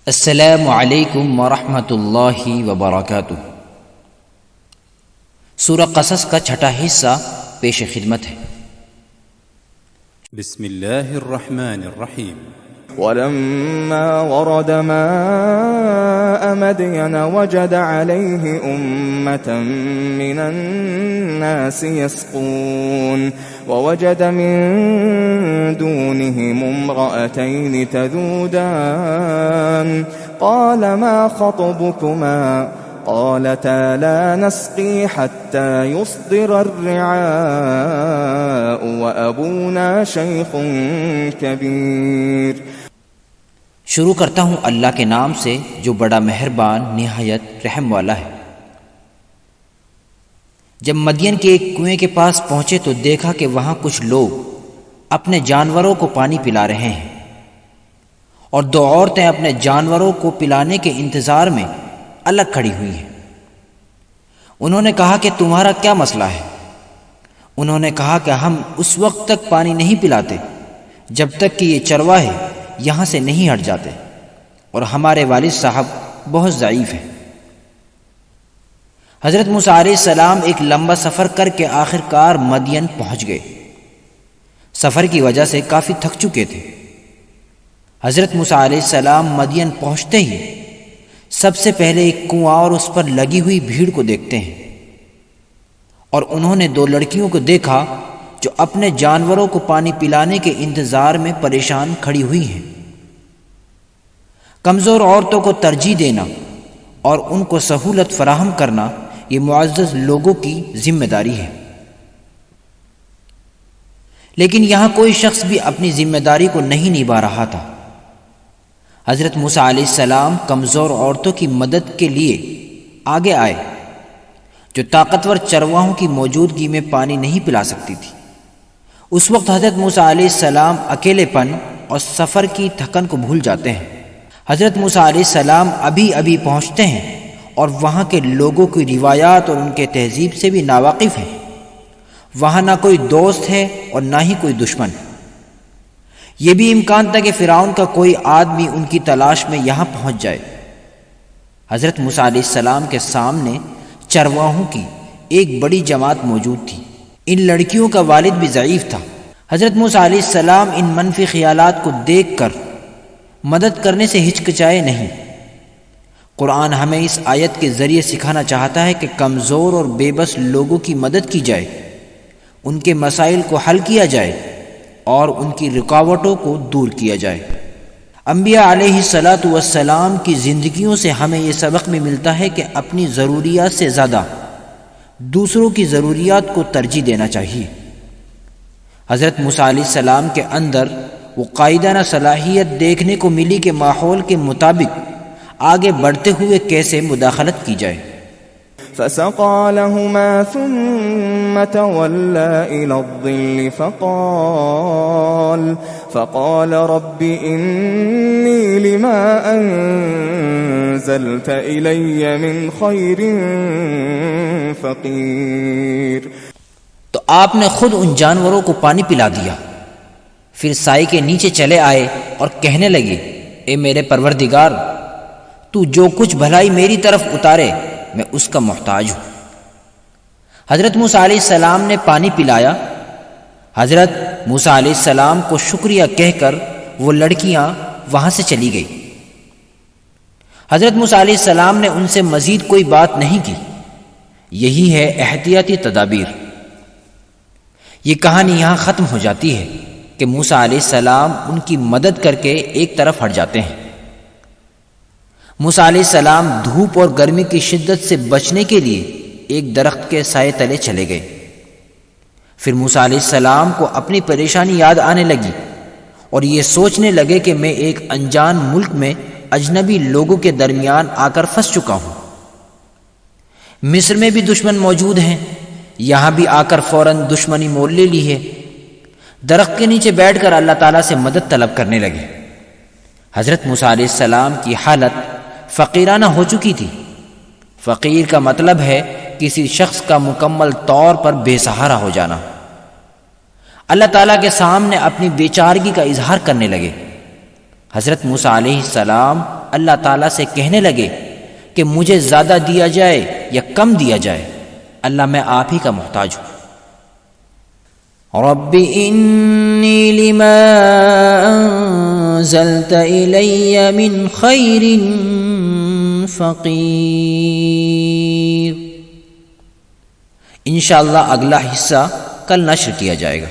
السلام علیکم ورحمۃ اللہ وبرکاتہ۔ سورہ قصص کا چھٹا حصہ پیش خدمت ہے۔ بسم اللہ الرحمن الرحیم۔ ولما ورد ماء مدين وجد عليه أمة من الناس يسقون ووجد من دونهم امرأتين تذودان قال ما خطبكما قالتا لا نسقي حتى يصدر الرعاء وأبونا شيخ كبير۔ شروع کرتا ہوں اللہ کے نام سے جو بڑا مہربان نہایت رحم والا ہے۔ جب مدین کے ایک کنویں کے پاس پہنچے تو دیکھا کہ وہاں کچھ لوگ اپنے جانوروں کو پانی پلا رہے ہیں اور دو عورتیں اپنے جانوروں کو پلانے کے انتظار میں الگ کھڑی ہوئی ہیں۔ انہوں نے کہا کہ تمہارا کیا مسئلہ ہے؟ انہوں نے کہا کہ ہم اس وقت تک پانی نہیں پلاتے جب تک کہ یہ چرواہے یہاں سے نہیں ہٹ جاتے، اور ہمارے والد صاحب بہت ضعیف ہیں۔ حضرت موسیٰ علیہ السلام ایک لمبا سفر کر کے آخر کار مدین پہنچ گئے۔ سفر کی وجہ سے کافی تھک چکے تھے۔ حضرت موسیٰ علیہ السلام مدین پہنچتے ہی سب سے پہلے ایک کنواں اور اس پر لگی ہوئی بھیڑ کو دیکھتے ہیں، اور انہوں نے دو لڑکیوں کو دیکھا جو اپنے جانوروں کو پانی پلانے کے انتظار میں پریشان کھڑی ہوئی ہیں۔ کمزور عورتوں کو ترجیح دینا اور ان کو سہولت فراہم کرنا یہ معزز لوگوں کی ذمہ داری ہے، لیکن یہاں کوئی شخص بھی اپنی ذمہ داری کو نہیں نبھا رہا تھا۔ حضرت موسیٰ علیہ السلام کمزور عورتوں کی مدد کے لیے آگے آئے جو طاقتور چرواہوں کی موجودگی میں پانی نہیں پلا سکتی تھی۔ اس وقت حضرت موسیٰ علیہ السلام اکیلے پن اور سفر کی تھکن کو بھول جاتے ہیں۔ حضرت موسیٰ علیہ السلام ابھی پہنچتے ہیں اور وہاں کے لوگوں کی روایات اور ان کے تہذیب سے بھی ناواقف ہیں۔ وہاں نہ کوئی دوست ہے اور نہ ہی کوئی دشمن۔ یہ بھی امکان تھا کہ فرعون کا کوئی آدمی ان کی تلاش میں یہاں پہنچ جائے۔ حضرت موسیٰ علیہ السلام کے سامنے چرواہوں کی ایک بڑی جماعت موجود تھی۔ ان لڑکیوں کا والد بھی ضعیف تھا۔ حضرت موسیٰ علیہ السلام ان منفی خیالات کو دیکھ کر مدد کرنے سے ہچکچائے نہیں۔ قرآن ہمیں اس آیت کے ذریعے سکھانا چاہتا ہے کہ کمزور اور بے بس لوگوں کی مدد کی جائے، ان کے مسائل کو حل کیا جائے اور ان کی رکاوٹوں کو دور کیا جائے۔ انبیاء علیہ الصلاۃ والسلام کی زندگیوں سے ہمیں یہ سبق بھی ملتا ہے کہ اپنی ضروریات سے زیادہ دوسروں کی ضروریات کو ترجیح دینا چاہیے۔ حضرت موسیٰ علیہ السلام کے اندر وہ قائدانہ صلاحیت دیکھنے کو ملی کہ ماحول کے مطابق آگے بڑھتے ہوئے کیسے مداخلت کی جائے۔ فسقى لهما ثم تولى إلى الظل فقال رب إني لما أنزلت إلي من خير فقير۔ تو آپ نے خود ان جانوروں کو پانی پلا دیا، پھر سائے کے نیچے چلے آئے اور کہنے لگے، اے میرے پروردگار، تو جو کچھ بھلائی میری طرف اتارے میں اس کا محتاج ہوں۔ حضرت موسیٰ علیہ السلام نے پانی پلایا۔ حضرت موسیٰ علیہ السلام کو شکریہ کہہ کر وہ لڑکیاں وہاں سے چلی گئی۔ حضرت موسیٰ علیہ السلام نے ان سے مزید کوئی بات نہیں کی۔ یہی ہے احتیاطی تدابیر۔ یہ کہانی یہاں ختم ہو جاتی ہے کہ موسیٰ علیہ السلام ان کی مدد کر کے ایک طرف ہٹ جاتے ہیں۔ موسیٰ علیہ السلام دھوپ اور گرمی کی شدت سے بچنے کے لیے ایک درخت کے سائے تلے چلے گئے۔ پھر موسیٰ علیہ السلام کو اپنی پریشانی یاد آنے لگی اور یہ سوچنے لگے کہ میں ایک انجان ملک میں اجنبی لوگوں کے درمیان آ کر پھنس چکا ہوں۔ مصر میں بھی دشمن موجود ہیں، یہاں بھی آ کر فوراً دشمنی مول لے لی ہے۔ درخت کے نیچے بیٹھ کر اللہ تعالیٰ سے مدد طلب کرنے لگے۔ حضرت موسیٰ علیہ السلام کی حالت فقیرانہ ہو چکی تھی۔ فقیر کا مطلب ہے کسی شخص کا مکمل طور پر بے سہارا ہو جانا۔ اللہ تعالیٰ کے سامنے اپنی بیچارگی کا اظہار کرنے لگے۔ حضرت موسیٰ علیہ السلام اللہ تعالیٰ سے کہنے لگے کہ مجھے زیادہ دیا جائے یا کم دیا جائے، اللہ میں آپ ہی کا محتاج ہوں۔ رب انی لما انزلت الی من خیر فقیر۔ انشاءاللہ اگلا حصہ کل نشر کیا جائے گا۔